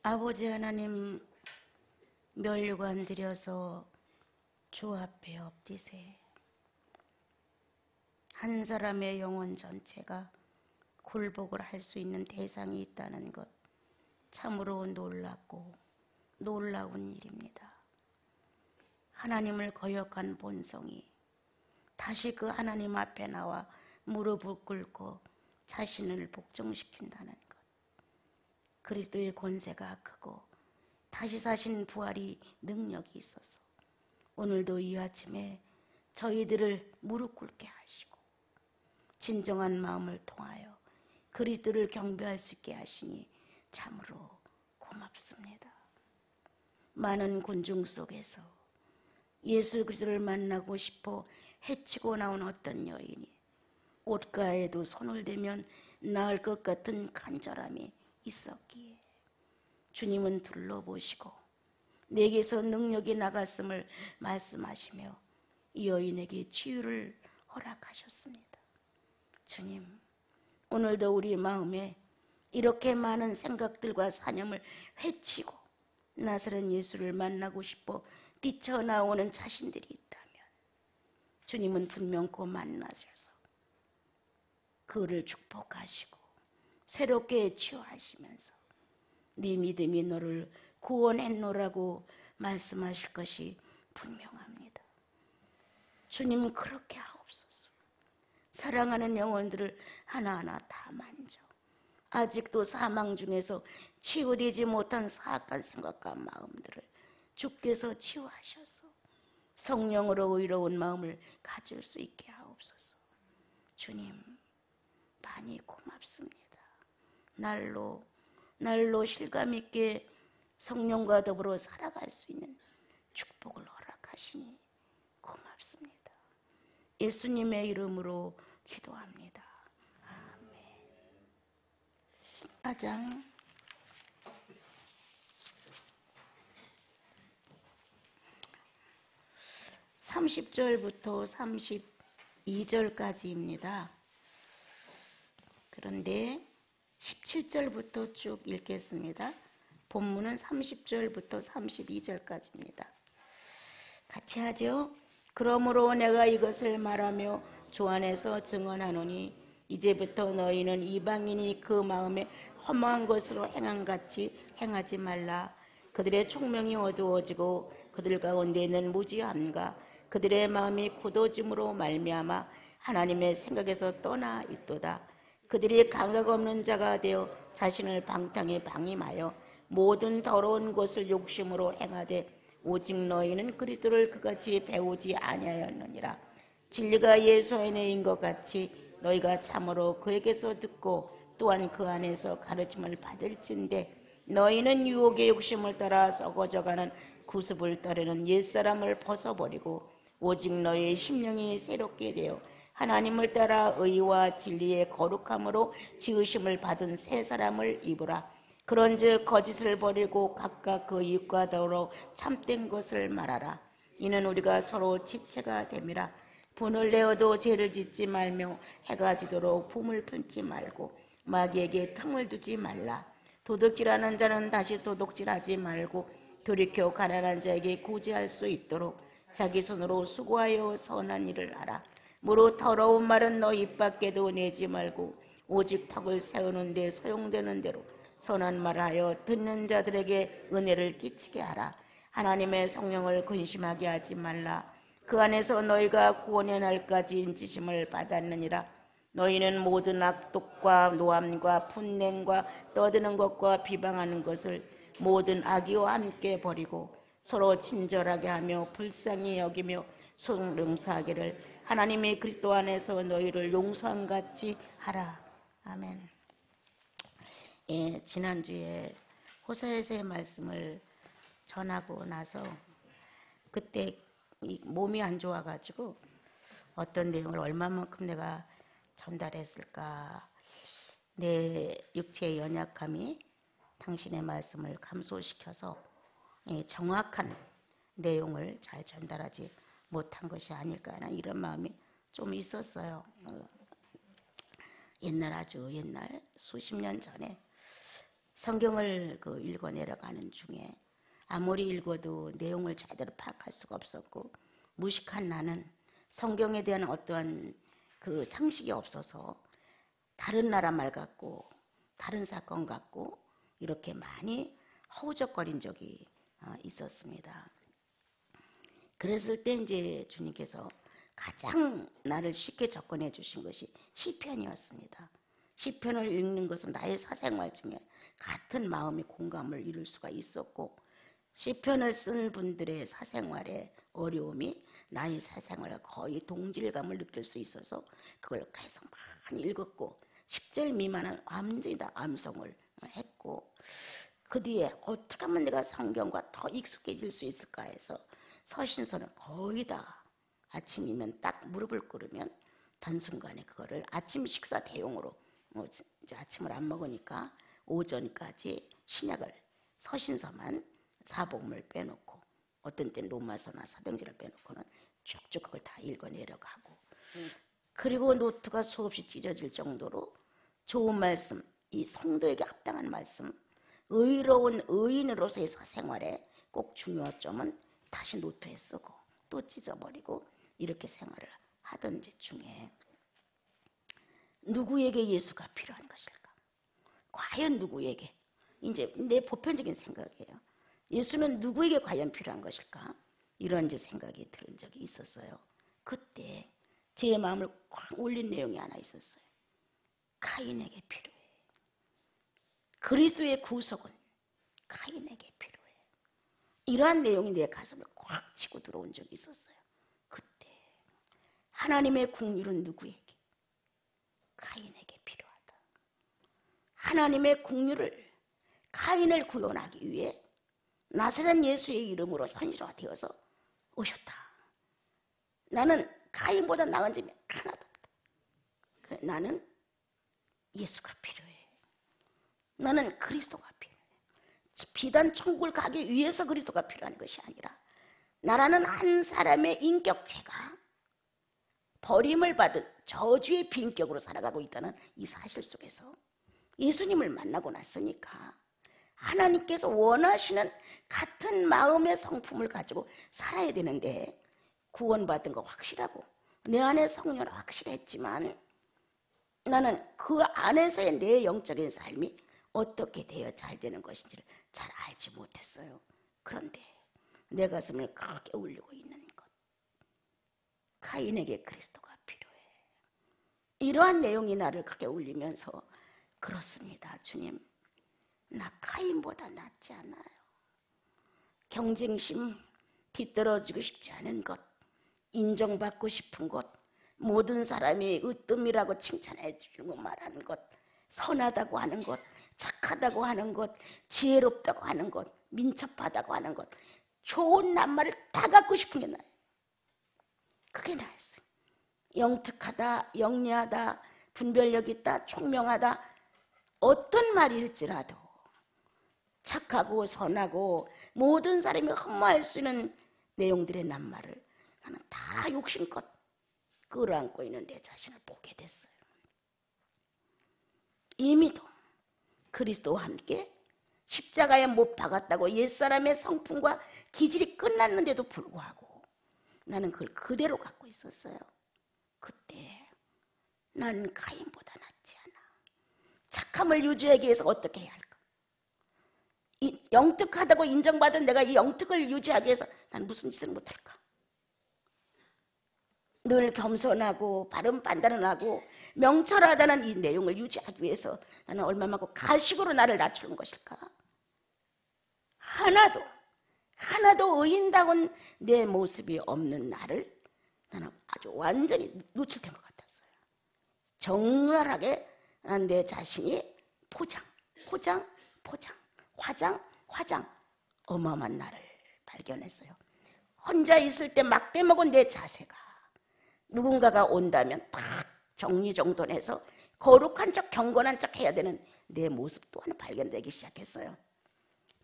아버지 하나님, 멸류관 드려서 주 앞에 엎드세. 한 사람의 영혼 전체가 굴복을 할 수 있는 대상이 있다는 것, 참으로 놀랍고 놀라운 일입니다. 하나님을 거역한 본성이 다시 그 하나님 앞에 나와 무릎을 꿇고 자신을 복종시킨다는 것, 그리스도의 권세가 크고 다시 사신 부활이 능력이 있어서 오늘도 이 아침에 저희들을 무릎 꿇게 하시고 진정한 마음을 통하여 그리스도를 경배할 수 있게 하시니 참으로 고맙습니다. 많은 군중 속에서 예수 그리스도를 만나고 싶어 헤치고 나온 어떤 여인이 옷가에도 손을 대면 나을 것 같은 간절함이 있었기에 주님은 둘러보시고 내게서 능력이 나갔음을 말씀하시며 이 여인에게 치유를 허락하셨습니다. 주님, 오늘도 우리 마음에 이렇게 많은 생각들과 사념을 헤치고 나사렛 예수를 만나고 싶어 뛰쳐나오는 자신들이 있다면 주님은 분명코 만나셔서 그를 축복하시고 새롭게 치유하시면서 네 믿음이 너를 구원했노라고 말씀하실 것이 분명합니다. 주님, 그렇게 하옵소서. 사랑하는 영혼들을 하나하나 다 만져 아직도 사망 중에서 치유되지 못한 사악한 생각과 마음들을 주께서 치유하셔서 성령으로 의로운 마음을 가질 수 있게 하옵소서. 주님, 많이 고맙습니다. 날로 실감 있게 성령과 더불어 살아갈 수 있는 축복을 허락하시니 고맙습니다. 예수님의 이름으로 기도합니다. 아멘. 4장 30절부터 32절까지입니다. 그런데 17절부터 쭉 읽겠습니다. 본문은 30절부터 32절까지입니다. 같이 하죠. 그러므로 내가 이것을 말하며 주 안에서 증언하노니 이제부터 너희는 이방인이 그 마음에 허무한 것으로 행함같이 행하지 말라. 그들의 총명이 어두워지고 그들 가운데는 무지함과 그들의 마음이 굳어짐으로 말미암아 하나님의 생각에서 떠나 있도다. 그들이 감각 없는 자가 되어 자신을 방탕에 방임하여 모든 더러운 것을 욕심으로 행하되 오직 너희는 그리스도를 그같이 배우지 아니하였느니라. 진리가 예수 안에인 것 같이 너희가 참으로 그에게서 듣고 또한 그 안에서 가르침을 받을진대 너희는 유혹의 욕심을 따라 썩어져가는 구습을 따르는 옛사람을 벗어버리고 오직 너희의 심령이 새롭게 되어 하나님을 따라 의와 진리의 거룩함으로 지으심을 받은 새 사람을 입으라. 그런즉 거짓을 버리고 각각 그 이웃과 더불어 참된 것을 말하라. 이는 우리가 서로 지체가 됨이라. 분을 내어도 죄를 짓지 말며 해가 지도록 품을 품지 말고 마귀에게 틈을 두지 말라. 도둑질하는 자는 다시 도둑질하지 말고 돌이켜 가난한 자에게 구제할 수 있도록 자기 손으로 수고하여 선한 일을 하라. 무릇 더러운 말은 너 입 밖에도 내지 말고 오직 턱을 세우는 데 소용되는 대로 선한 말을 하여 듣는 자들에게 은혜를 끼치게 하라. 하나님의 성령을 근심하게 하지 말라. 그 안에서 너희가 구원의 날까지 인치심을 받았느니라. 너희는 모든 악독과 노함과 분냉과 떠드는 것과 비방하는 것을 모든 악의와 함께 버리고 서로 친절하게 하며 불쌍히 여기며 용서하기를 하나님의 그리스도 안에서 너희를 용서함같이 하라. 아멘. 예, 지난주에 호세아서의 말씀을 전하고 나서 그때 몸이 안 좋아가지고 어떤 내용을 얼마만큼 내가 전달했을까. 내 육체의 연약함이 당신의 말씀을 감소시켜서 정확한 내용을 잘 전달하지 못한 것이 아닐까 하는 이런 마음이 좀 있었어요. 옛날 아주 옛날 수십 년 전에 성경을 읽어 내려가는 중에 아무리 읽어도 내용을 제대로 파악할 수가 없었고, 무식한 나는 성경에 대한 어떠한 그 상식이 없어서 다른 나라 말 같고 다른 사건 같고 이렇게 많이 허우적거린 적이 있었습니다. 그랬을 때 이제 주님께서 가장 나를 쉽게 접근해 주신 것이 시편이었습니다. 시편을 읽는 것은 나의 사생활 중에 같은 마음의 공감을 이룰 수가 있었고, 시편을 쓴 분들의 사생활의 어려움이 나의 사생활과 거의 동질감을 느낄 수 있어서 그걸 계속 많이 읽었고, 10절 미만은 완전히 다 암송을 했고, 그 뒤에 어떻게 하면 내가 성경과 더 익숙해질 수 있을까 해서 서신서는 거의 다 아침이면 딱 무릎을 꿇으면 단순간에 그거를 아침 식사 대용으로, 이제 아침을 안 먹으니까 오전까지 신약을 서신서만 사복음을 빼놓고, 어떤 때는 로마서나 사도행전을 빼놓고는 쭉쭉 그걸 다 읽어내려가고, 그리고 노트가 수없이 찢어질 정도로 좋은 말씀, 이 성도에게 합당한 말씀, 의로운 의인으로서의 사생활에 꼭 중요한 점은 다시 노트에 쓰고 또 찢어버리고 이렇게 생활을 하던 중에 누구에게 예수가 필요한 것일까? 과연 누구에게? 이제 내 보편적인 생각이에요. 예수는 누구에게 과연 필요한 것일까? 이런 이제 생각이 들은 적이 있었어요. 그때 제 마음을 꽉 울린 내용이 하나 있었어요. 가인에게 필요해. 그리스도의 구속은 가인에게 필요해. 이러한 내용이 내 가슴을 꽉 치고 들어온 적이 있었어요. 그때 하나님의 국률은 누구에게? 가인에게 필요하다. 하나님의 국률을, 가인을 구원하기 위해 나사렛 예수의 이름으로 현실화되어서 오셨다. 나는 가인보다 나은 점이 하나도 없다. 나는 예수가 필요해. 나는 그리스도가 필요해. 비단 천국을 가기 위해서 그리스도가 필요한 것이 아니라 나라는 한 사람의 인격체가 버림을 받은 저주의 빈격으로 살아가고 있다는 이 사실 속에서 예수님을 만나고 났으니까 하나님께서 원하시는 같은 마음의 성품을 가지고 살아야 되는데, 구원받은 거 확실하고 내 안에 성령은 확실했지만 나는 그 안에서의 내 영적인 삶이 어떻게 되어 잘 되는 것인지를 잘 알지 못했어요. 그런데 내 가슴을 크게 울리고 있는 것, 가인에게 그리스도가 필요해. 이러한 내용이 나를 크게 울리면서, 그렇습니다 주님, 나 가인보다 낫지 않아요. 경쟁심, 뒤떨어지고 싶지 않은 것, 인정받고 싶은 것, 모든 사람이 으뜸이라고 칭찬해 주고 말하는 것, 선하다고 하는 것, 착하다고 하는 것, 지혜롭다고 하는 것, 민첩하다고 하는 것, 좋은 낱말을 다 갖고 싶은 게 나예요. 그게 나였어요. 영특하다, 영리하다, 분별력 있다, 총명하다, 어떤 말일지라도 착하고 선하고 모든 사람이 흠모할 수 있는 내용들의 낱말을 나는 다 욕심껏 끌어안고 있는 내 자신을 보게 됐어요. 이미도 그리스도와 함께 십자가에 못 박았다고 옛사람의 성품과 기질이 끝났는데도 불구하고 나는 그걸 그대로 갖고 있었어요. 그때 난 가인보다 낫지 않아. 착함을 유지하기 위해서 어떻게 해야 할까? 이 영특하다고 인정받은 내가 이 영특을 유지하기 위해서 난 무슨 짓을 못할까? 늘 겸손하고 바른 판단을 하고 명철하다는 이 내용을 유지하기 위해서 나는 얼마만큼 가식으로 나를 낮추는 것일까? 하나도 의인다운 내 모습이 없는 나를 나는 아주 완전히 노출된 것 같았어요. 적나라하게 내 자신이 포장, 화장, 어마어마한 나를 발견했어요. 혼자 있을 때 막 떼먹은 내 자세가 누군가가 온다면 딱 정리정돈해서 거룩한 척, 경건한 척 해야 되는 내 모습 또한 발견되기 시작했어요.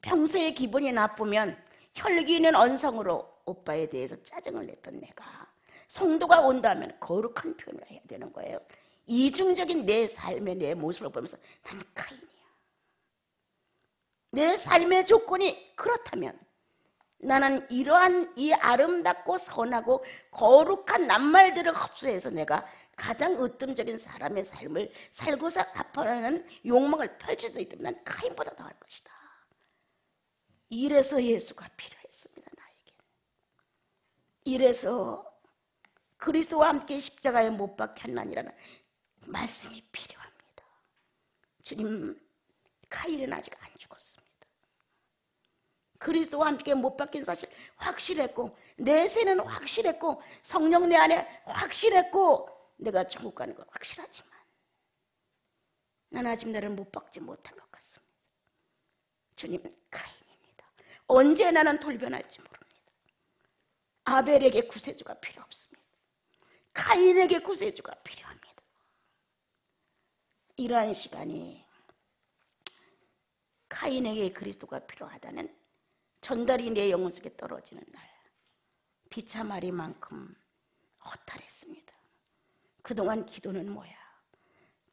평소에 기분이 나쁘면 혈기 있는 언성으로 오빠에 대해서 짜증을 냈던 내가 성도가 온다면 거룩한 표현을 해야 되는 거예요. 이중적인 내 삶의 내 모습을 보면서 난 가인이야. 내 삶의 조건이 그렇다면 나는 이러한 이 아름답고 선하고 거룩한 낱말들을 흡수해서 내가 가장 으뜸적인 사람의 삶을 살고자 아파하는 욕망을 펼칠 수 있다면 난 가인보다 더할 것이다. 이래서 예수가 필요했습니다. 나에게. 이래서 그리스도와 함께 십자가에 못 박혔나니라는 말씀이 필요합니다. 주님, 가인은 아직 안 죽었습니다. 그리스도와 함께 못 박힌 사실 확실했고, 내 세는 확실했고, 성령 내 안에 확실했고, 내가 천국 가는 건 확실하지만 난 아직 나를 못 박지 못한 것 같습니다. 주님, 가인입니다. 언제 나는 돌변할지 모릅니다. 아벨에게 구세주가 필요 없습니다. 가인에게 구세주가 필요합니다. 이러한 시간이 가인에게 그리스도가 필요하다는 전달이 내 영혼 속에 떨어지는 날, 비참하리만큼 허탈했습니다. 그동안 기도는 뭐야?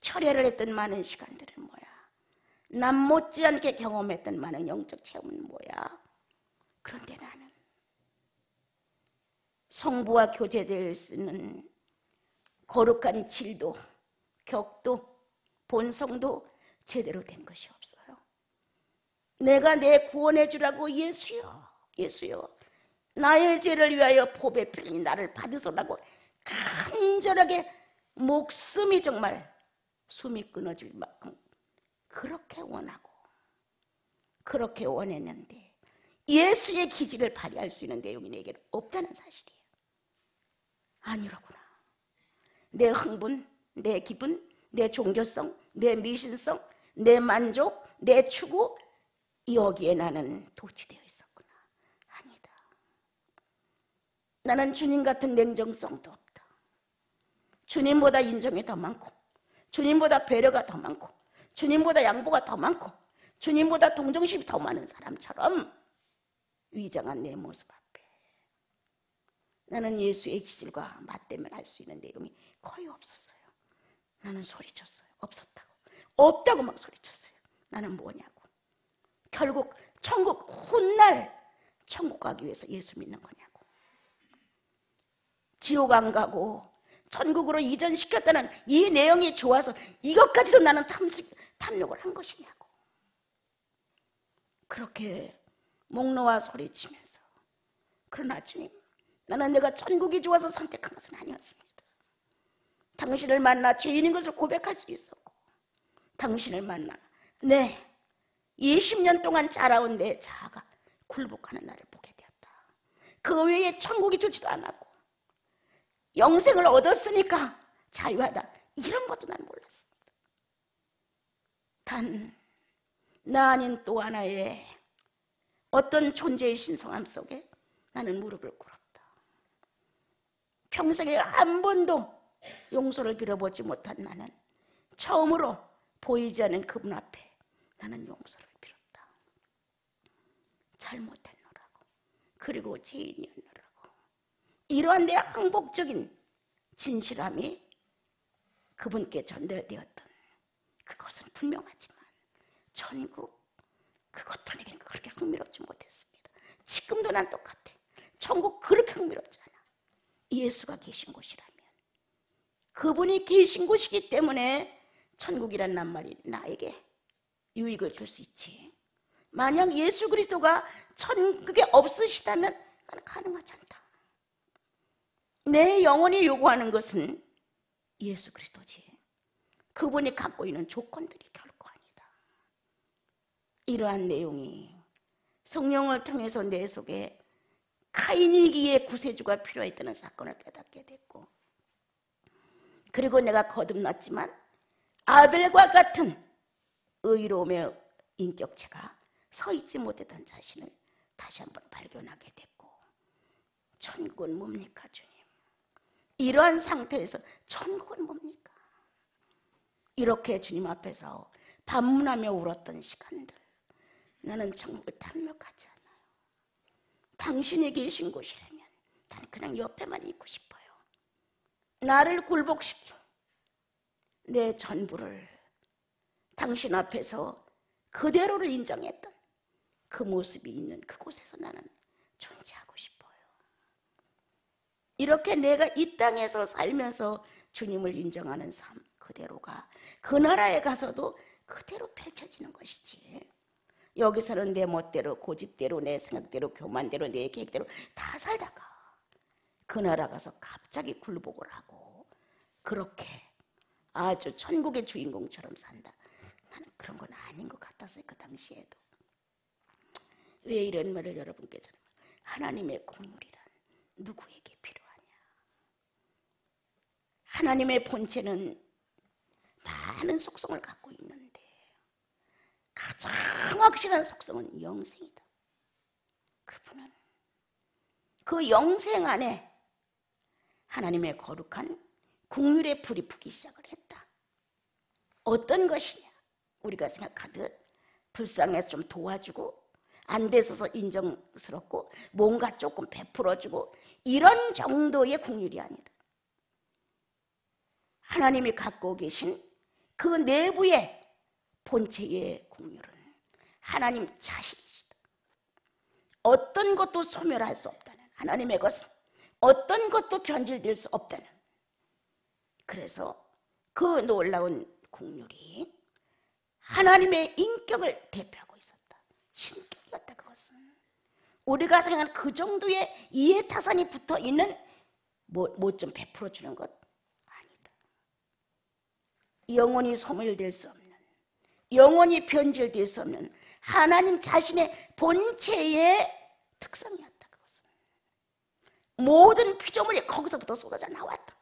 철회를 했던 많은 시간들은 뭐야? 남 못지않게 경험했던 많은 영적 체험은 뭐야? 그런데 나는 성부와 교제될 수 있는 거룩한 질도, 격도, 본성도 제대로 된 것이 없어요. 내가 내 구원해 주라고 예수여, 예수여, 나의 죄를 위하여 보배 편히 나를 받으소라고 간절하게 목숨이 정말 숨이 끊어질 만큼 그렇게 원하고 그렇게 원했는데 예수의 기질을 발휘할 수 있는 내용이 내게는 없다는 사실이에요. 아니로구나. 내 흥분, 내 기분, 내 종교성, 내 미신성, 내 만족, 내 추구, 여기에 나는 도취되어 있었구나. 아니다. 나는 주님 같은 냉정성도 없다. 주님보다 인정이 더 많고, 주님보다 배려가 더 많고, 주님보다 양보가 더 많고, 주님보다 동정심이 더 많은 사람처럼 위장한 내 모습 앞에 나는 예수의 기질과 맞대면 할 수 있는 내용이 거의 없었어요. 나는 소리쳤어요. 없었다고. 없다고 막 소리쳤어요. 나는 뭐냐고. 결국 천국 훗날 천국 가기 위해서 예수 믿는 거냐고. 지옥 안 가고 천국으로 이전시켰다는 이 내용이 좋아서 이것까지도 나는 탐욕을 한 것이냐고. 그렇게 목 놓아 소리치면서, 그러나 주님, 나는 내가 천국이 좋아서 선택한 것은 아니었습니다. 당신을 만나 죄인인 것을 고백할 수 있었고, 당신을 만나 20년 동안 자라온 내 자아가 굴복하는 나를 보게 되었다. 그 외에 천국이 좋지도 않았고 영생을 얻었으니까 자유하다, 이런 것도 난 몰랐습니다. 단 나 아닌 또 하나의 어떤 존재의 신성함 속에 나는 무릎을 꿇었다. 평생에 한 번도 용서를 빌어보지 못한 나는 처음으로 보이지 않는 그분 앞에 나는 용서를 빌었다. 잘못했노라고, 그리고 죄인이었노라고. 이러한 내 항복적인 진실함이 그분께 전달되었던 그것은 분명하지만 천국, 그것도 내게는 그렇게 흥미롭지 못했습니다. 지금도 난 똑같아. 천국 그렇게 흥미롭지 않아. 예수가 계신 곳이라면, 그분이 계신 곳이기 때문에 천국이란 낱말이 나에게 유익을 줄 수 있지. 만약 예수 그리스도가 천국에 없으시다면 나는 가능하지 않다. 내 영혼이 요구하는 것은 예수 그리스도지, 그분이 갖고 있는 조건들이 결코 아니다. 이러한 내용이 성령을 통해서 내 속에 가인이기에 구세주가 필요했다는 사건을 깨닫게 됐고, 그리고 내가 거듭났지만 아벨과 같은 의로움의 인격체가 서 있지 못했던 자신을 다시 한번 발견하게 됐고, 천국은 뭡니까 주님? 이러한 상태에서 천국은 뭡니까? 이렇게 주님 앞에서 반문하며 울었던 시간들, 나는 천국을 탐욕하지 않아요. 당신이 계신 곳이라면 난 그냥 옆에만 있고 싶어요. 나를 굴복시키고 내 전부를 당신 앞에서 그대로를 인정했던 그 모습이 있는 그곳에서 나는 존재하고 싶어요. 이렇게 내가 이 땅에서 살면서 주님을 인정하는 삶 그대로가 그 나라에 가서도 그대로 펼쳐지는 것이지. 여기서는 내 멋대로, 고집대로, 내 생각대로, 교만대로, 내 계획대로 다 살다가 그 나라 가서 갑자기 굴복을 하고 그렇게 아주 천국의 주인공처럼 산다. 나는 그런 건 아닌 것 같았어요. 그 당시에도. 왜 이런 말을 여러분께 전해요? 하나님의 공물이란 누구에게 필요하냐? 하나님의 본체는 많은 속성을 갖고 있는데 가장 확실한 속성은 영생이다. 그분은 그 영생 안에 하나님의 거룩한 국률의 불이 붙기 시작을 했다. 어떤 것이냐? 우리가 생각하듯 불쌍해서 좀 도와주고 안 돼서서 인정스럽고 뭔가 조금 베풀어주고 이런 정도의 국률이 아니다. 하나님이 갖고 계신 그 내부의 본체의 국률은 하나님 자신이시다. 어떤 것도 소멸할 수 없다는 하나님의 것은 어떤 것도 변질될 수 없다는, 그래서 그 놀라운 국률이 하나님의 인격을 대표하고 있었다. 신격이었다. 그것은 우리가 생각하는 그 정도의 이해타산이 붙어있는 뭐 좀 베풀어주는 것 아니다. 영원히 소멸될 수 없는, 영원히 변질될 수 없는 하나님 자신의 본체의 특성이었다. 그것은 모든 피조물이 거기서부터 쏟아져 나왔다.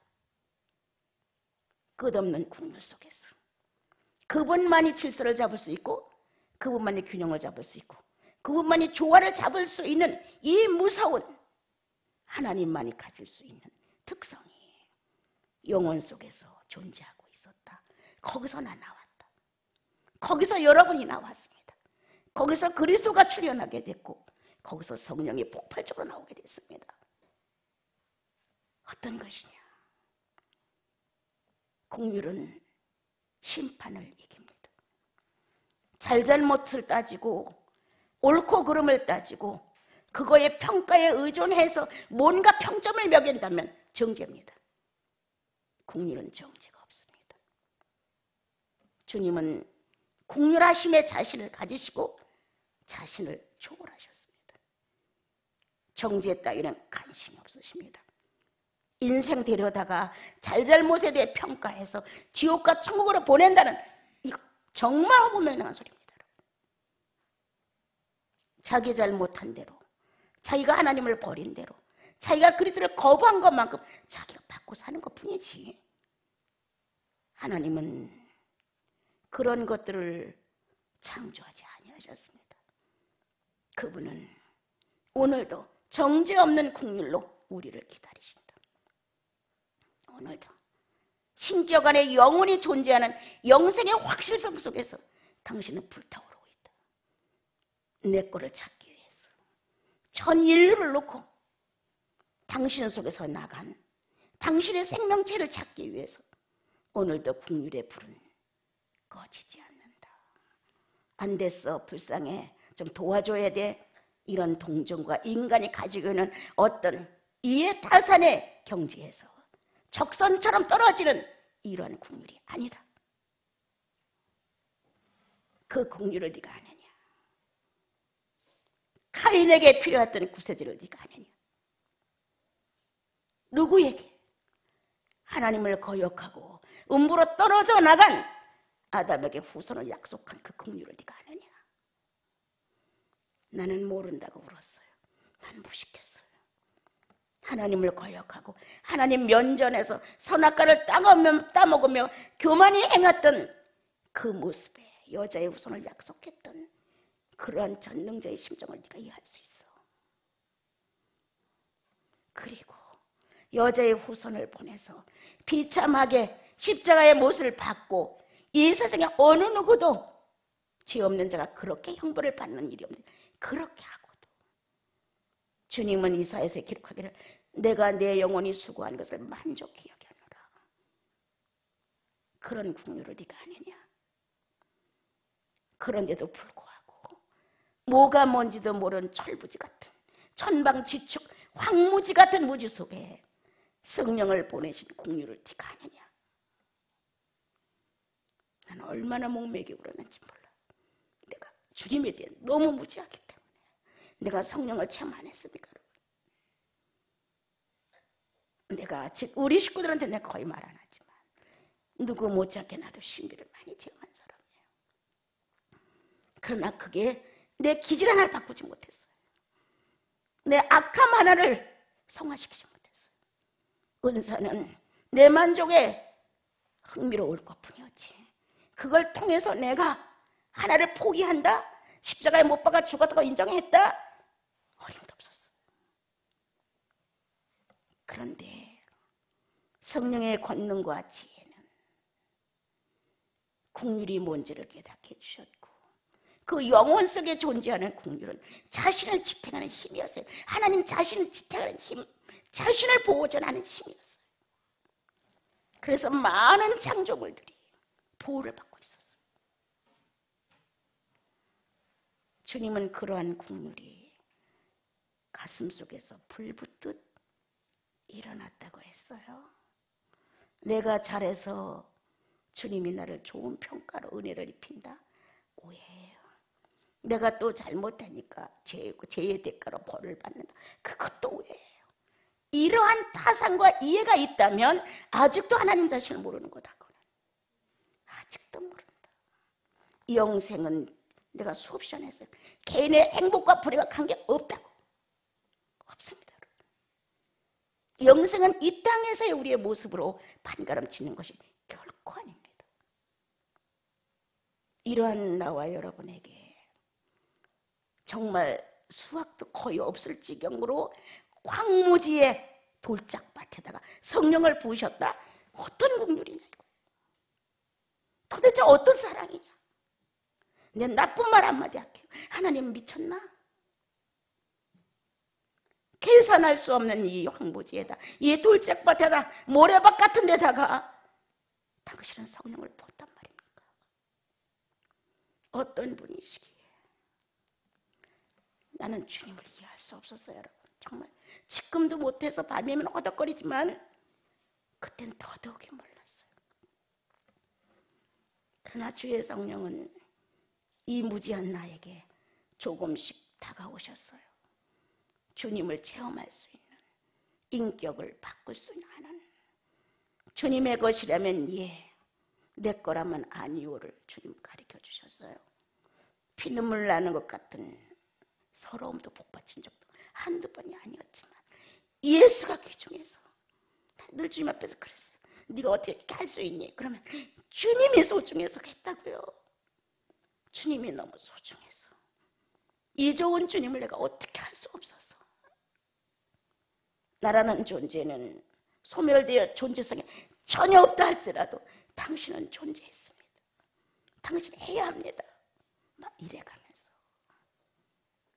끝없는 국률 속에서 그분만이 질서를 잡을 수 있고 그분만이 균형을 잡을 수 있고 그분만이 조화를 잡을 수 있는 이 무서운 하나님만이 가질 수 있는 특성이 영혼 속에서 존재하고 있었다. 거기서 나 나왔다. 거기서 여러분이 나왔습니다. 거기서 그리스도가 출현하게 됐고 거기서 성령이 폭발적으로 나오게 됐습니다. 어떤 것이냐? 국률은 심판을 이깁니다. 잘잘못을 따지고 옳고 그름을 따지고 그거의 평가에 의존해서 뭔가 평점을 매긴다면 정죄입니다. 국률은 정죄가 없습니다. 주님은 국률하심의 자신을 가지시고 자신을 초월하셨습니다. 정죄 따위는 관심이 없으십니다. 인생 데려다가 잘잘못에 대해 평가해서 지옥과 천국으로 보낸다는, 이거 정말 허무맹랑한 소리입니다. 자기 잘못한 대로, 자기가 하나님을 버린 대로, 자기가 그리스도를 거부한 것만큼 자기가 받고 사는 것뿐이지. 하나님은 그런 것들을 창조하지 아니하셨습니다. 그분은 오늘도 정죄 없는 국률로 우리를 기다리신다. 오늘도 신격 안에 영원히 존재하는 영생의 확실성 속에서 당신은 불타오르고 있다. 내 거를 찾기 위해서 전 인류를 놓고 당신 속에서 나간 당신의 생명체를 찾기 위해서 오늘도 국률의 불은 꺼지지 않는다. 안 됐어, 불쌍해, 좀 도와줘야 돼. 이런 동정과 인간이 가지고 있는 어떤 이해타산의 경지에서 적선처럼 떨어지는 이러한 국률이 아니다. 그 국률을 네가 아느냐? 카인에게 필요했던 구세주를 네가 아느냐? 누구에게? 하나님을 거역하고 음부로 떨어져 나간 아담에게 후손을 약속한 그 국률을 네가 아느냐? 나는 모른다고 울었어요. 난 무식했어요. 하나님을 거역하고 하나님 면전에서 선악과를 따먹으며 교만히 행했던 그 모습에 여자의 후손을 약속했던 그러한 전능자의 심정을 네가 이해할 수 있어. 그리고 여자의 후손을 보내서 비참하게 십자가의 못을 받고 이 세상에 어느 누구도 죄 없는 자가 그렇게 형벌을 받는 일이 없는, 그렇게 하고도 주님은 이사야서에 기록하기를 내가 내 영혼이 수고한 것을 만족히 여겨노라. 그런 국률을 네가 아느냐? 그런데도 불구하고 뭐가 뭔지도 모르는 철부지 같은 천방지축 황무지 같은 무지 속에 성령을 보내신 국류를 네가 아느냐. 나는 얼마나 목매기 울었는지 몰라. 내가 주님에 대해 너무 무지하기 때문에. 내가 성령을 체험 안 했습니까? 내가 우리 식구들한테 내가 거의 말 안 하지만 누구 못지않게 나도 신비를 많이 체험한 사람이에요. 그러나 그게 내 기질 하나를 바꾸지 못했어요. 내 악함 하나를 성화시키지 못했어요. 은사는 내 만족에 흥미로울 것뿐이었지. 그걸 통해서 내가 하나를 포기한다, 십자가에 못 박아 죽었다고 인정했다, 어림도 없었어요. 그런데 성령의 권능과 지혜는 국률이 뭔지를 깨닫게 해주셨고, 그 영혼 속에 존재하는 국률은 자신을 지탱하는 힘이었어요. 하나님 자신을 지탱하는 힘, 자신을 보호전하는 힘이었어요. 그래서 많은 창조물들이 보호를 받고 있었어요. 주님은 그러한 국률이 가슴 속에서 불붙듯 일어났다고 했어요. 내가 잘해서 주님이 나를 좋은 평가로 은혜를 입힌다? 오해예요. 내가 또 잘못하니까 죄의 대가로 벌을 받는다? 그것도 오해예요. 이러한 타산과 이해가 있다면 아직도 하나님 자신을 모르는 거다. 아직도 모른다. 영생은 내가 수업 시간에 했어요. 개인의 행복과 불행과 관계 없다고. 없습니다. 영생은 이 땅에서의 우리의 모습으로 판가름치는 것이 결코 아닙니다. 이러한 나와 여러분에게 정말 수학도 거의 없을 지경으로 황무지의 돌짝밭에다가 성령을 부으셨다? 어떤 국률이냐? 도대체 어떤 사랑이냐? 내 나쁜 말 한마디 할게요. 하나님 미쳤나? 계산할 수 없는 이 황무지에다, 이 돌짝밭에다, 모래밭 같은 데다가 당신은 성령을 부었단 말입니까? 어떤 분이시기에? 나는 주님을 이해할 수 없었어요, 여러분. 정말 지금도 못해서 밤이면 허덕거리지만 그땐 더더욱이 몰랐어요. 그러나 주의 성령은 이 무지한 나에게 조금씩 다가오셨어요. 주님을 체험할 수 있는, 인격을 바꿀 수 있는, 주님의 것이라면 예, 내 거라면 아니오를 주님 가르쳐 주셨어요. 피눈물 나는 것 같은 서러움도 복받친 적도 한두 번이 아니었지만 예수가 귀중해서 늘 주님 앞에서 그랬어요. 네가 어떻게 이렇게 할 수 있니? 그러면 주님이 소중해서 했다고요. 주님이 너무 소중해서. 이 좋은 주님을 내가 어떻게 할 수 없어서. 나라는 존재는 소멸되어 존재성이 전혀 없다 할지라도 당신은 존재했습니다. 당신 해야 합니다. 막 이래가면서.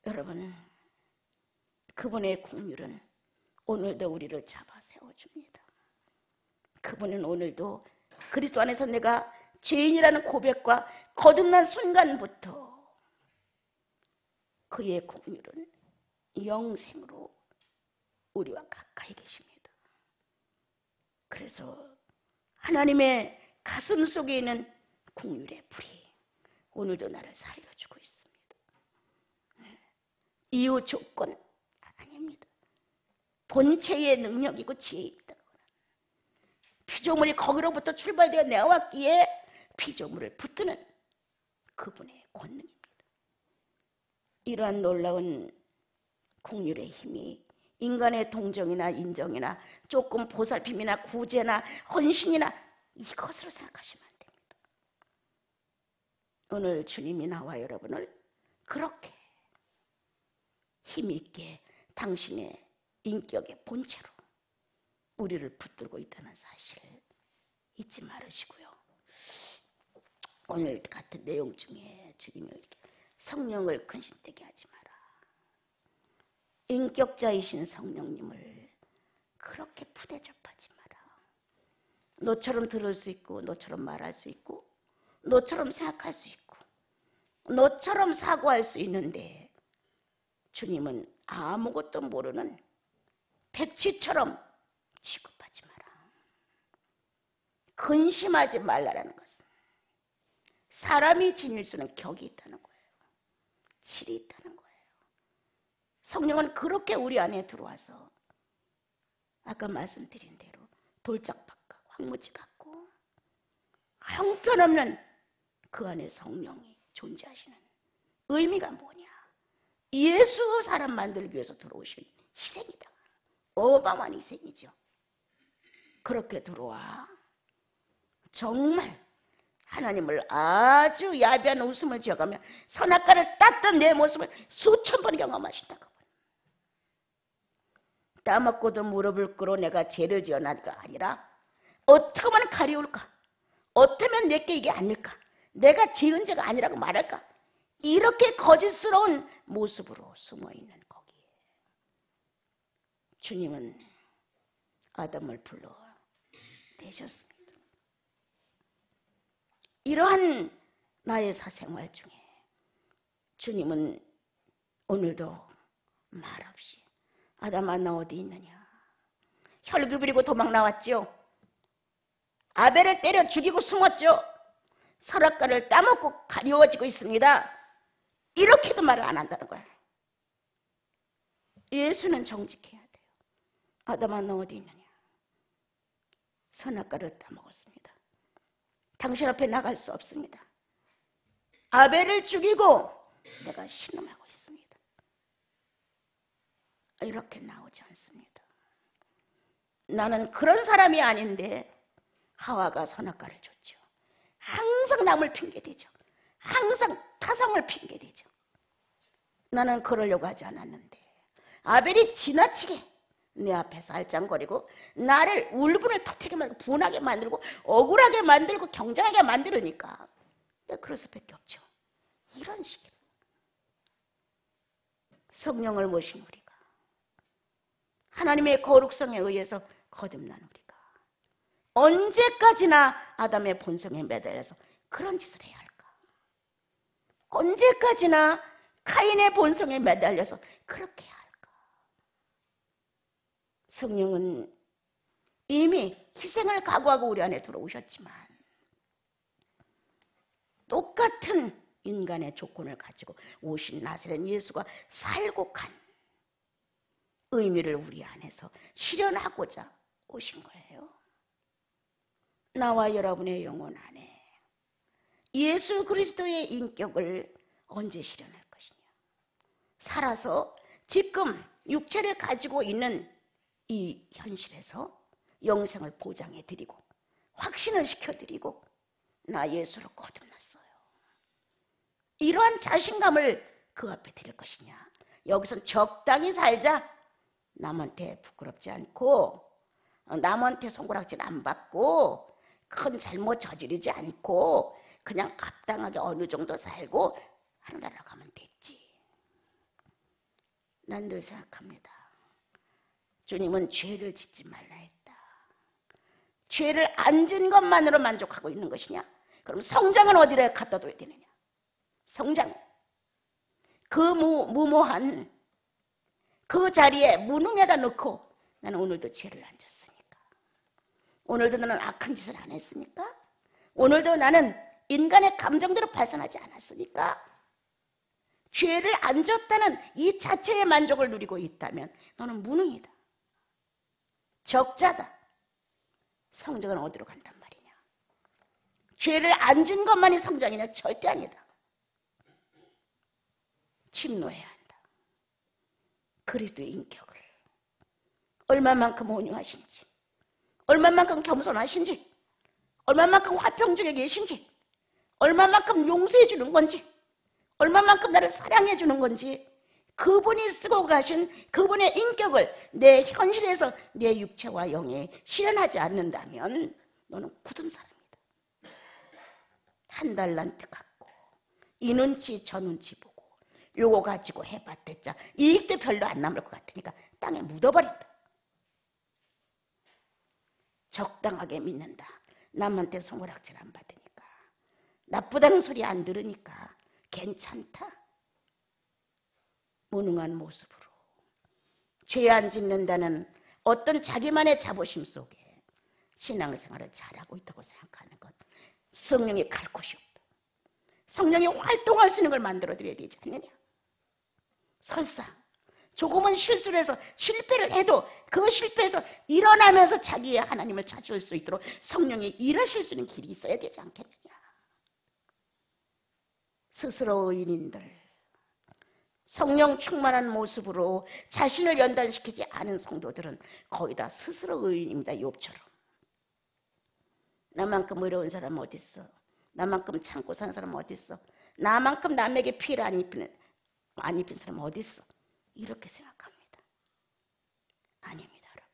여러분, 그분의 국률은 오늘도 우리를 잡아 세워줍니다. 그분은 오늘도 그리스도 안에서 내가 죄인이라는 고백과 거듭난 순간부터 그의 국률은 영생으로 우리와 가까이 계십니다. 그래서 하나님의 가슴 속에 있는 국률의 불이 오늘도 나를 살려주고 있습니다. 이유 조건 아닙니다. 본체의 능력이고 지혜입니다. 피조물이 거기로부터 출발되어 내왔기에 피조물을 붙드는 그분의 권능입니다. 이러한 놀라운 국률의 힘이 인간의 동정이나 인정이나 조금 보살핌이나 구제나 헌신이나 이것으로 생각하시면 안 됩니다. 오늘 주님이 나와 여러분을 그렇게 힘있게 당신의 인격의 본체로 우리를 붙들고 있다는 사실 잊지 말으시고요. 오늘 같은 내용 중에 주님이 이렇게 성령을 근심되게 하지 마라. 인격자이신 성령님을 그렇게 푸대접하지 마라. 너처럼 들을 수 있고 너처럼 말할 수 있고 너처럼 생각할 수 있고 너처럼 사고할 수 있는데 주님은 아무것도 모르는 백치처럼 취급하지 마라. 근심하지 말라라는 것은 사람이 지닐 수는 격이 있다는 거예요. 질이 있다는 거예요. 성령은 그렇게 우리 안에 들어와서 아까 말씀드린 대로 돌짝박하고 황무지 같고 형편없는 그 안에 성령이 존재하시는 의미가 뭐냐? 예수 사람 만들기 위해서 들어오신 희생이다. 어마어마한 희생이죠. 그렇게 들어와 정말 하나님을 아주 야비한 웃음을 지어가며 선악과를 땄던 내 모습을 수천 번 경험하신다고. 따먹고도 무릎을 꿇어 내가 죄를 지어나니까 아니라 어떻게 하면 가리울까? 어떻게 하면 내게 이게 아닐까? 내가 지은 죄가 아니라고 말할까? 이렇게 거짓스러운 모습으로 숨어있는 거기에 주님은 아담을 불러 내셨습니다. 이러한 나의 사생활 중에 주님은 오늘도 말없이 아담아 너 어디 있느냐? 혈기 부리고 도망 나왔죠. 아벨을 때려 죽이고 숨었죠. 선악과를 따먹고 가리워지고 있습니다. 이렇게도 말을 안 한다는 거예요. 예수는 정직해야 돼요. 아담아 너 어디 있느냐? 선악과를 따먹었습니다. 당신 앞에 나갈 수 없습니다. 아벨을 죽이고 내가 신음하고 있습니다. 이렇게 나오지 않습니다. 나는 그런 사람이 아닌데 하와가 선악과를 줬죠. 항상 남을 핑계대죠. 항상 타성을 핑계대죠. 나는 그러려고 하지 않았는데 아벨이 지나치게 내 앞에서 알짱거리고 나를 울분을 터뜨리게 만들고 분하게 만들고 억울하게 만들고 경쟁하게 만들으니까 내가 그럴 수밖에 없죠. 이런 식으로 성령을 모신 우리가 하나님의 거룩성에 의해서 거듭난 우리가 언제까지나 아담의 본성에 매달려서 그런 짓을 해야 할까? 언제까지나 카인의 본성에 매달려서 그렇게 해야 할까? 성령은 이미 희생을 각오하고 우리 안에 들어오셨지만 똑같은 인간의 조건을 가지고 오신 나사렛 예수가 살고 간 의미를 우리 안에서 실현하고자 오신 거예요. 나와 여러분의 영혼 안에 예수 그리스도의 인격을 언제 실현할 것이냐? 살아서 지금 육체를 가지고 있는 이 현실에서 영생을 보장해 드리고 확신을 시켜 드리고 나 예수로 거듭났어요. 이러한 자신감을 그 앞에 드릴 것이냐? 여기선 적당히 살자. 남한테 부끄럽지 않고 남한테 손가락질 안 받고 큰 잘못 저지르지 않고 그냥 합당하게 어느 정도 살고 하늘나라 가면 됐지. 난 늘 생각합니다. 주님은 죄를 짓지 말라 했다. 죄를 안 진 것만으로 만족하고 있는 것이냐? 그럼 성장은 어디에 갖다 둬야 되느냐? 성장. 그 무모한 그 자리에 무능에다 넣고 나는 오늘도 죄를 안 졌으니까, 오늘도 나는 악한 짓을 안 했으니까, 오늘도 나는 인간의 감정대로 발산하지 않았으니까, 죄를 안 졌다는 이 자체의 만족을 누리고 있다면 너는 무능이다. 적자다. 성장은 어디로 간단 말이냐? 죄를 안 진 것만이 성장이냐? 절대 아니다. 침노해야 한다. 그리스도의 인격을 얼마만큼 온유하신지, 얼마만큼 겸손하신지, 얼마만큼 화평 중에 계신지, 얼마만큼 용서해 주는 건지, 얼마만큼 나를 사랑해 주는 건지, 그분이 쓰고 가신 그분의 인격을 내 현실에서 내 육체와 영에 실현하지 않는다면 너는 굳은 사람이다. 한 달란트 갖고 이 눈치 저 눈치 보고 요거 가지고 해봤댔자 이익도 별로 안 남을 것 같으니까 땅에 묻어버린다. 적당하게 믿는다. 남한테 손가락질 안 받으니까, 나쁘다는 소리 안 들으니까 괜찮다. 무능한 모습으로 죄 안 짓는다는 어떤 자기만의 자부심 속에 신앙생활을 잘하고 있다고 생각하는 것, 성령이 갈 곳이 없다. 성령이 활동할 수 있는 걸 만들어드려야 되지 않느냐. 설사 조금은 실수를 해서 실패를 해도 그 실패에서 일어나면서 자기의 하나님을 찾을 수 있도록 성령이 일하실 수 있는 길이 있어야 되지 않겠느냐. 스스로 의인들, 성령 충만한 모습으로 자신을 연단시키지 않은 성도들은 거의 다 스스로 의인입니다. 욥처럼. 나만큼 의로운 사람은 어디 있어? 나만큼 참고 사는 사람은 어디 있어? 나만큼 남에게 피해를 안 입힌 사람은 어디 있어? 이렇게 생각합니다. 아닙니다, 여러분.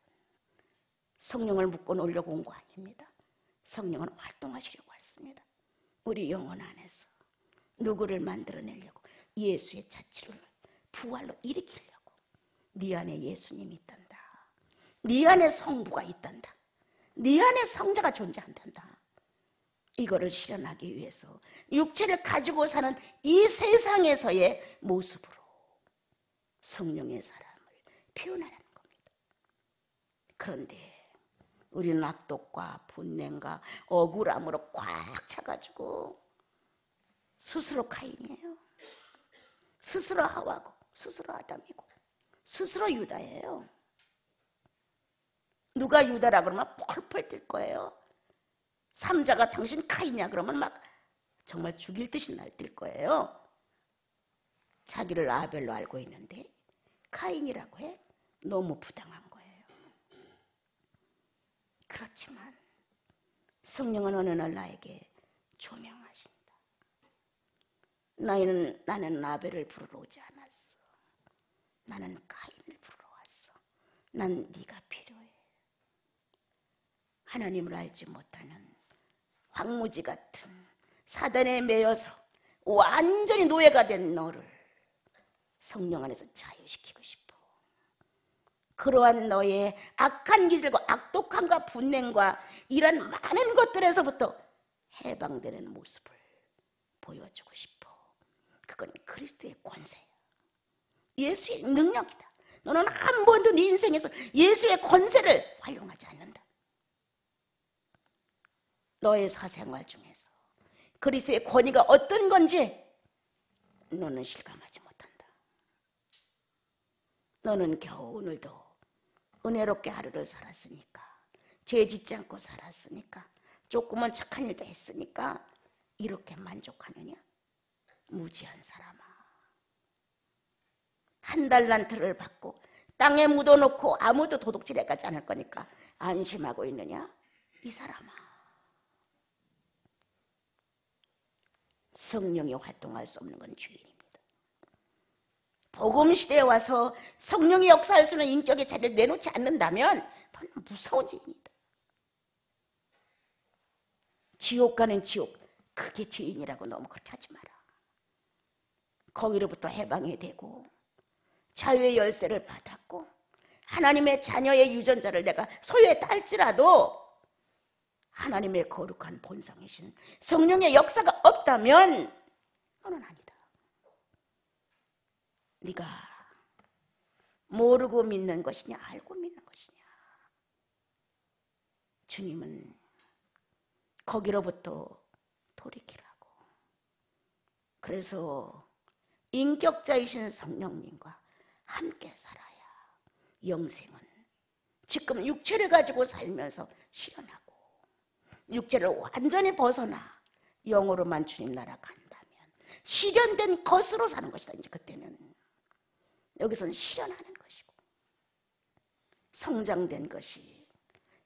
성령을 묶어 놓으려고 온 거 아닙니다. 성령은 활동하시려고 왔습니다. 우리 영혼 안에서 누구를 만들어내려고, 예수의 자치를 부활로 일으키려고. 네 안에 예수님이 있단다. 네 안에 성부가 있단다. 네 안에 성자가 존재한단다. 이거를 실현하기 위해서 육체를 가지고 사는 이 세상에서의 모습으로 성령의 사람을 표현하는 겁니다. 그런데 우리는 악독과 분냄과 억울함으로 꽉 차가지고 스스로 카인이에요. 스스로 하와고, 스스로 아담이고, 스스로 유다예요. 누가 유다라 그러면 펄펄 뛸 거예요. 삼자가 당신 카인이야 그러면 막 정말 죽일 듯이 날뛸 거예요. 자기를 아벨로 알고 있는데 카인이라고 해? 너무 부당한 거예요. 그렇지만 성령은 어느 날 나에게 조명하신다. 나는 아벨을 부르러 오지 않았어. 나는 카인을 부르러 왔어. 난 네가 필요해. 하나님을 알지 못하는 황무지 같은 사단에 매여서 완전히 노예가 된 너를 성령 안에서 자유시키고 싶어. 그러한 너의 악한 기질과 악독함과 분냄과 이런 많은 것들에서부터 해방되는 모습을 보여주고 싶어. 그건 그리스도의 권세야. 예수의 능력이다. 너는 한 번도 네 인생에서 예수의 권세를 활용하지 않는다. 너의 사생활 중에서 그리스도의 권위가 어떤 건지 너는 실감하지 못한다. 너는 겨우 오늘도 은혜롭게 하루를 살았으니까, 죄 짓지 않고 살았으니까, 조금은 착한 일도 했으니까 이렇게 만족하느냐? 무지한 사람아. 한 달란트를 받고 땅에 묻어놓고 아무도 도둑질해가지 않을 거니까 안심하고 있느냐? 이 사람아. 성령이 활동할 수 없는 건 죄인입니다. 복음 시대에 와서 성령이 역사할 수 있는 인격의 자리를 내놓지 않는다면 너는 무서운 죄인이다. 지옥 가는 지옥, 그게 죄인이라고 너무 그렇게 하지 마라. 거기로부터 해방이 되고 자유의 열쇠를 받았고 하나님의 자녀의 유전자를 내가 소유했다 할지라도 하나님의 거룩한 본성이신 성령의 역사가 없다면 너는 아니다. 네가 모르고 믿는 것이냐 알고 믿는 것이냐. 주님은 거기로부터 돌이키라고. 그래서 인격자이신 성령님과 함께 살아야 영생은 지금 육체를 가지고 살면서 실현하고, 육체를 완전히 벗어나 영으로만 주님 나라 간다면 실현된 것으로 사는 것이다. 이제 그때는 여기서는 실현하는 것이고, 성장된 것이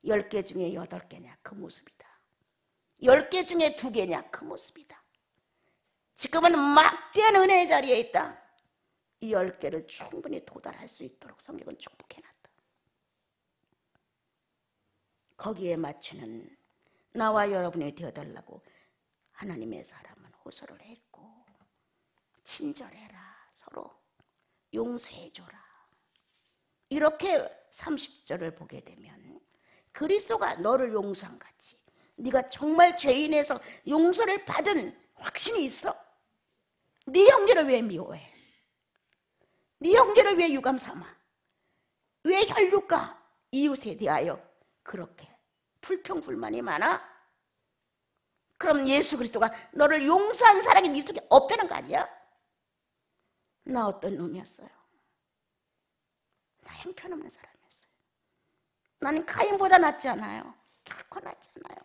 10개 중에 8개냐 그 모습이다. 10개 중에 2개냐 그 모습이다. 지금은 막대한 은혜의 자리에 있다. 이 10개를 충분히 도달할 수 있도록 성경은 축복해놨다. 거기에 맞추는 나와 여러분이 되어달라고 하나님의 사람은 호소를 했고, 친절해라, 서로 용서해줘라. 이렇게 30절을 보게 되면 그리스도가 너를 용서한 같이 네가 정말 죄인에서 용서를 받은 확신이 있어? 네 형제를 왜 미워해? 네 형제를 왜 유감 삼아? 왜 혈육과 이웃에 대하여 그렇게 불평불만이 많아? 그럼 예수 그리스도가 너를 용서한 사람이 네 속에 없다는 거 아니야? 나 어떤 놈이었어요? 나 형편없는 사람이었어요. 나는 가인보다 낫지 않아요. 결코 낫지 않아요.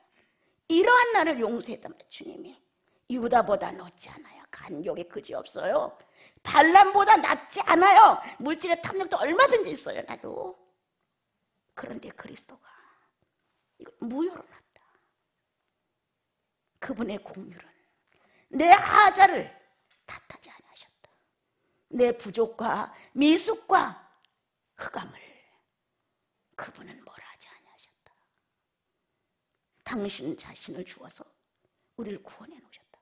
이러한 나를 용서했단 말이에요. 주님이 유다보다 낫지 않아요. 간격에 그지없어요. 발람보다 낫지 않아요. 물질의 탐욕도 얼마든지 있어요. 나도. 그런데 그리스도가 이거 무효로 놨다. 그분의 공률은 내 하자를 탓하지 않으셨다. 내 부족과 미숙과 흑암을 그분은 뭐라 하지 않으셨다. 당신 자신을 주어서 우리를 구원해 놓으셨다.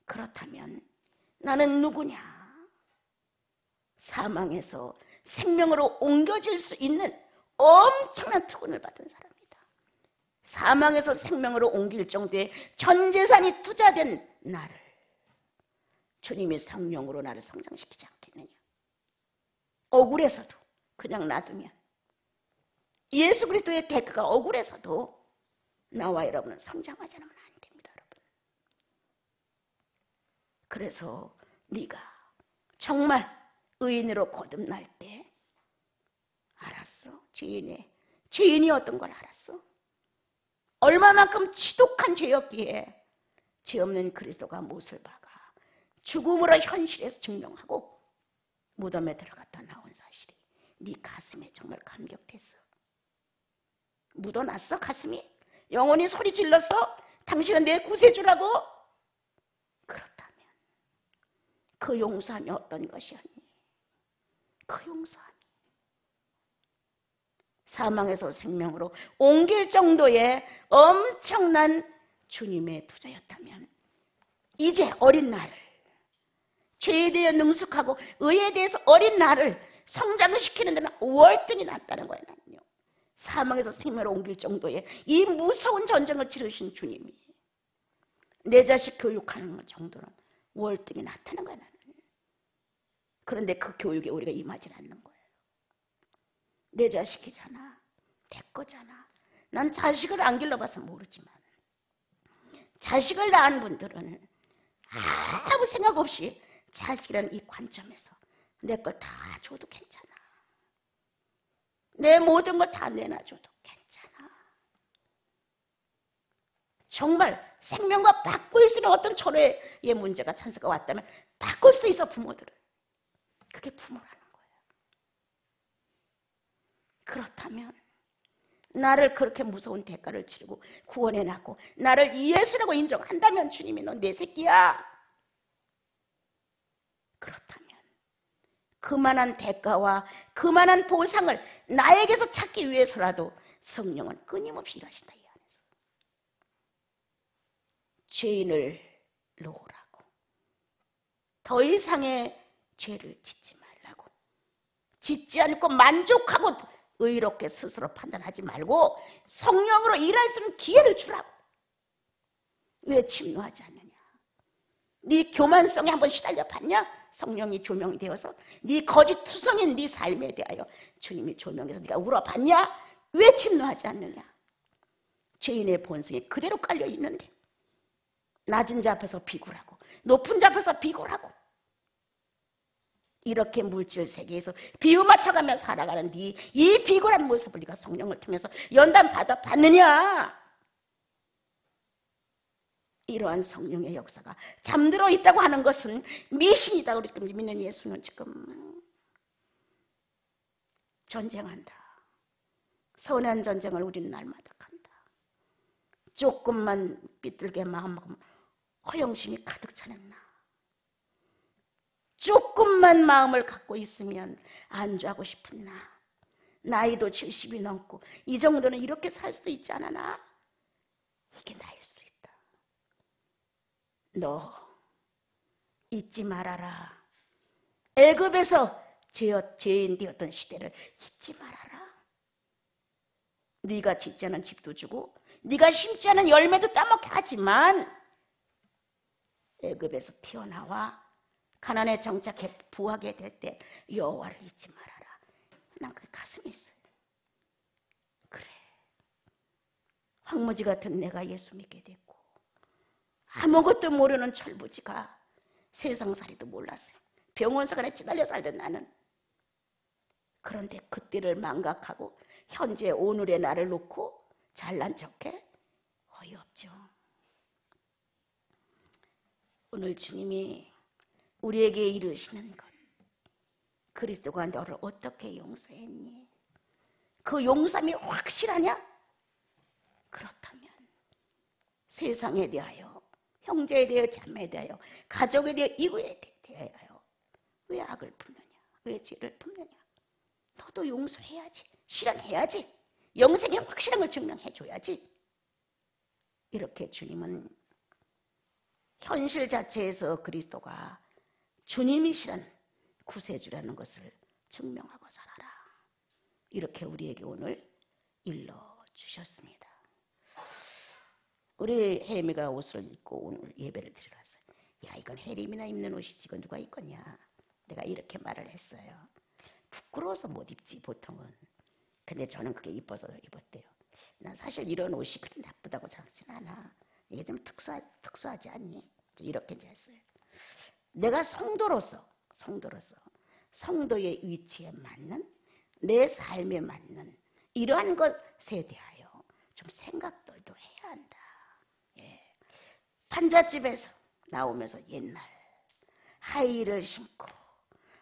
그렇다면 나는 누구냐? 사망에서 생명으로 옮겨질 수 있는 엄청난 특권을 받은 사람이다. 사망에서 생명으로 옮길 정도의 전 재산이 투자된 나를 주님이 성령으로 나를 성장시키지 않겠느냐? 억울해서도 그냥 놔두면, 예수 그리스도의 대가가 억울해서도 나와 여러분은 성장하지 않으면 안 됩니다, 여러분. 그래서 네가 정말 의인으로 거듭날 때 알았어? 죄인이 어떤 걸 알았어? 얼마만큼 지독한 죄였기에 죄 없는 그리스도가 못을 박아 죽음으로 현실에서 증명하고 무덤에 들어갔다 나온 사실이 네 가슴에 정말 감격됐어. 묻어났어 가슴이? 영혼이 소리 질렀어? 당신은 내 구세주라고? 그렇다면 그 용서함이 어떤 것이었니? 그 용서함이 사망에서 생명으로 옮길 정도의 엄청난 주님의 투자였다면 이제 어린 나를, 죄에 대해 능숙하고 의에 대해서 어린 나를 성장을 시키는 데는 월등히 낫다는 거예요. 나는요. 사망에서 생명으로 옮길 정도의 이 무서운 전쟁을 치르신 주님이 내 자식 교육하는 정도는 월등히 낫다는 거예요. 나는. 그런데 그 교육에 우리가 임하지 않는 거예요. 내 자식이잖아, 내 거잖아. 난 자식을 안 길러봐서 모르지만 자식을 낳은 분들은 아무 생각 없이 자식이라는 이 관점에서 내 걸 다 줘도 괜찮아. 내 모든 걸 다 내놔줘도 괜찮아. 정말 생명과 바꿀 수 있는 어떤 철회의 문제가 찬스가 왔다면 바꿀 수 있어. 부모들은 그게 부모라는 거예요. 그렇다면 나를 그렇게 무서운 대가를 치르고 구원해 놨고 나를 예수라고 인정한다면 주님이 너 내 새끼야. 그렇다면 그만한 대가와 그만한 보상을 나에게서 찾기 위해서라도 성령은 끊임없이 일하신다. 이 안에서 죄인을 놓으라고, 더 이상의 죄를 짓지 말라고, 짓지 않고 만족하고 의롭게 스스로 판단하지 말고 성령으로 일할 수 있는 기회를 주라고. 왜 침노하지 않느냐? 네 교만성에 한번 시달려 봤냐? 성령이 조명이 되어서 네 거짓투성인 네 삶에 대하여 주님이 조명해서 네가 울어봤냐? 왜 침노하지 않느냐? 죄인의 본성이 그대로 깔려 있는데 낮은 자 앞에서 비굴하고 높은 자 앞에서 비굴하고 이렇게 물질 세계에서 비유 맞춰가며 살아가는 이 비굴한 모습을 네가 성령을 통해서 연단 받느냐? 이러한 성령의 역사가 잠들어 있다고 하는 것은 미신이다. 우리 믿는 예수는 지금 전쟁한다. 선한 전쟁을 우리는 날마다 간다. 조금만 삐뚤게 마음먹으면 허영심이 가득 차는 나, 조금만 마음을 갖고 있으면 안주하고 싶은 나, 나이도 70이 넘고 이 정도는 이렇게 살 수도 있지 않아 나? 이게 나일 수도 있다. 너 잊지 말아라. 애굽에서 죄인 되었던 시대를 잊지 말아라. 네가 짓지 않은 집도 주고 네가 심지 않은 열매도 따먹게 하지만 애굽에서 튀어나와 가나안에 정착해 부하게 될 때 여호와를 잊지 말아라. 난 그 가슴이 있어요. 그래, 황무지 같은 내가 예수 믿게 됐고 아무것도 모르는 철부지가 세상살이도 몰랐어요. 병원생활에 찌달려 살던 나는. 그런데 그때를 망각하고 현재 오늘의 나를 놓고 잘난 척해? 어이없죠. 오늘 주님이 우리에게 이르시는 것, 그리스도가 너를 어떻게 용서했니? 그 용서함이 확실하냐? 그렇다면 세상에 대하여, 형제에 대하여, 자매에 대하여, 가족에 대하여, 이웃에 대하여 왜 악을 품느냐? 왜 죄를 품느냐? 너도 용서해야지, 실현해야지, 영생의 확실한 걸 증명해줘야지. 이렇게 주님은 현실 자체에서 그리스도가 주님이시란 구세주라는 것을 증명하고 살아라. 이렇게 우리에게 오늘 일러주셨습니다. 우리 혜림이가 옷을 입고 오늘 예배를 드리러 왔어요. 야, 이건 혜림이나 입는 옷이지 이건 누가 입겠냐. 내가 이렇게 말을 했어요. 부끄러워서 못 입지 보통은. 근데 저는 그게 이뻐서 입었대요. 난 사실 이런 옷이 그렇게 나쁘다고 생각하진 않아. 이게 좀 특수하지 않니? 이렇게 이제 했어요. 내가 성도로서 성도의 위치에 맞는, 내 삶에 맞는 이러한 것에 대하여 좀 생각들도 해야 한다. 예. 판잣집에서 나오면서 옛날 하이힐을 신고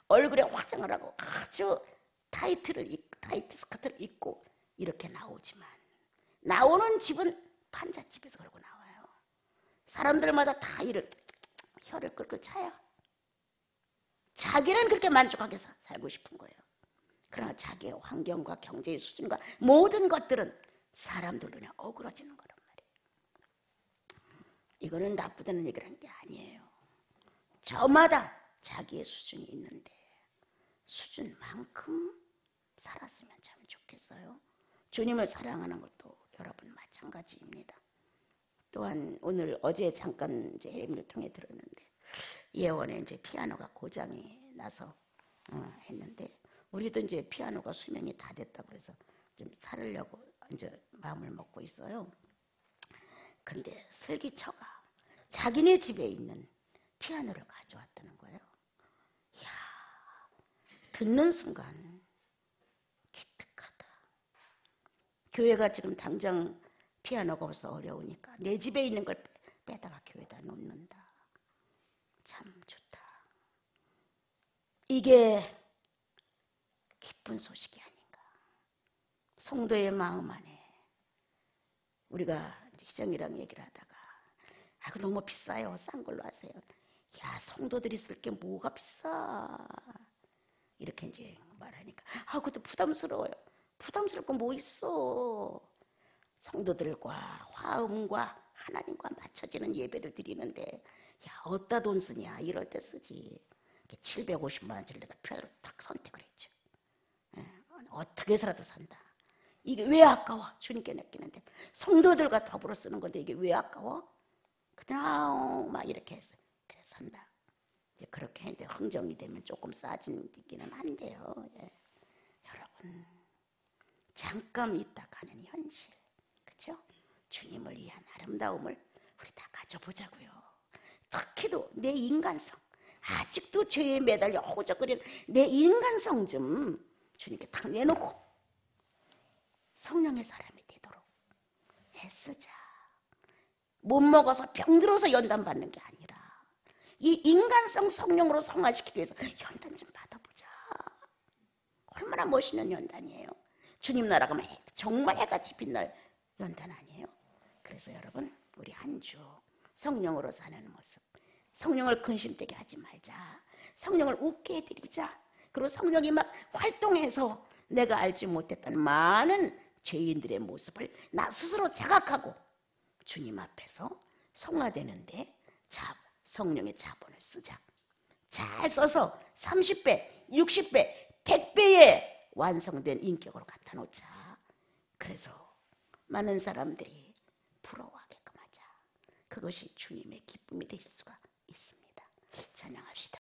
얼굴에 화장을 하고 아주 타이트 스커트를 입고 이렇게 나오지만 나오는 집은 판잣집에서 그러고 나와요. 사람들마다 다 혀를 끌끌 차요. 자기는 그렇게 만족하게 살고 싶은 거예요. 그러나 자기의 환경과 경제의 수준과 모든 것들은 사람들 눈에 어그러지는 거란 말이에요. 이거는 나쁘다는 얘기를 한 게 아니에요. 저마다 자기의 수준이 있는데 수준만큼 살았으면 참 좋겠어요. 주님을 사랑하는 것도 여러분 마찬가지입니다. 또한 어제 잠깐 이제 혜림이를 통해 들었는데 예원에 이제 피아노가 고장이 나서 했는데 우리도 이제 피아노가 수명이 다 됐다고 그래서 좀 사려고 이제 마음을 먹고 있어요. 근데 슬기처가 자기네 집에 있는 피아노를 가져왔다는 거예요. 이야, 듣는 순간 기특하다. 교회가 지금 당장 피아노가 없어 어려우니까 내 집에 있는 걸 빼다가 교회에다 놓는다. 참 좋다. 이게 기쁜 소식이 아닌가. 성도의 마음 안에 우리가 희정이랑 얘기를 하다가 그 너무 비싸요. 싼 걸로 하세요. 야, 성도들이 쓸 게 뭐가 비싸. 이렇게 이제 말하니까 그것도 부담스러워요. 부담스럽고 뭐 있어. 성도들과 화음과 하나님과 맞춰지는 예배를 드리는데 야, 어디다 돈 쓰냐 이럴 때 쓰지. 750만 원짜리 내가 피아노를 딱 선택을 했죠. 어떻게 해서라도 산다. 이게 왜 아까워? 주님께 맡기는데 성도들과 더불어 쓰는 건데 이게 왜 아까워? 그냥 막 이렇게 했어요. 그래서 산다. 이제 그렇게 했는데 흥정이 되면 조금 싸지기는 한데요. 예. 여러분 잠깐 있다 가는 현실, 그렇죠? 주님을 위한 아름다움을 우리 다 가져보자고요. 특히도 내 인간성, 아직도 죄에 매달려 호적거리는 내 인간성 좀 주님께 탁 내놓고 성령의 사람이 되도록 애쓰자. 못 먹어서 병들어서 연단 받는 게 아니라 이 인간성 성령으로 성화시키기 위해서 연단 좀 받아보자. 얼마나 멋있는 연단이에요. 주님 나라 가면 정말 해같이 빛날 연단 아니에요. 그래서 여러분 우리 한 주 성령으로 사는 모습, 성령을 근심되게 하지 말자. 성령을 웃게 해드리자. 그리고 성령이 막 활동해서 내가 알지 못했던 많은 죄인들의 모습을 나 스스로 자각하고 주님 앞에서 성화되는데 성령의 자본을 쓰자. 잘 써서 30배, 60배, 100배의 완성된 인격으로 갖다 놓자. 그래서 많은 사람들이 부러워하게끔 하자. 그것이 주님의 기쁨이 되실 수가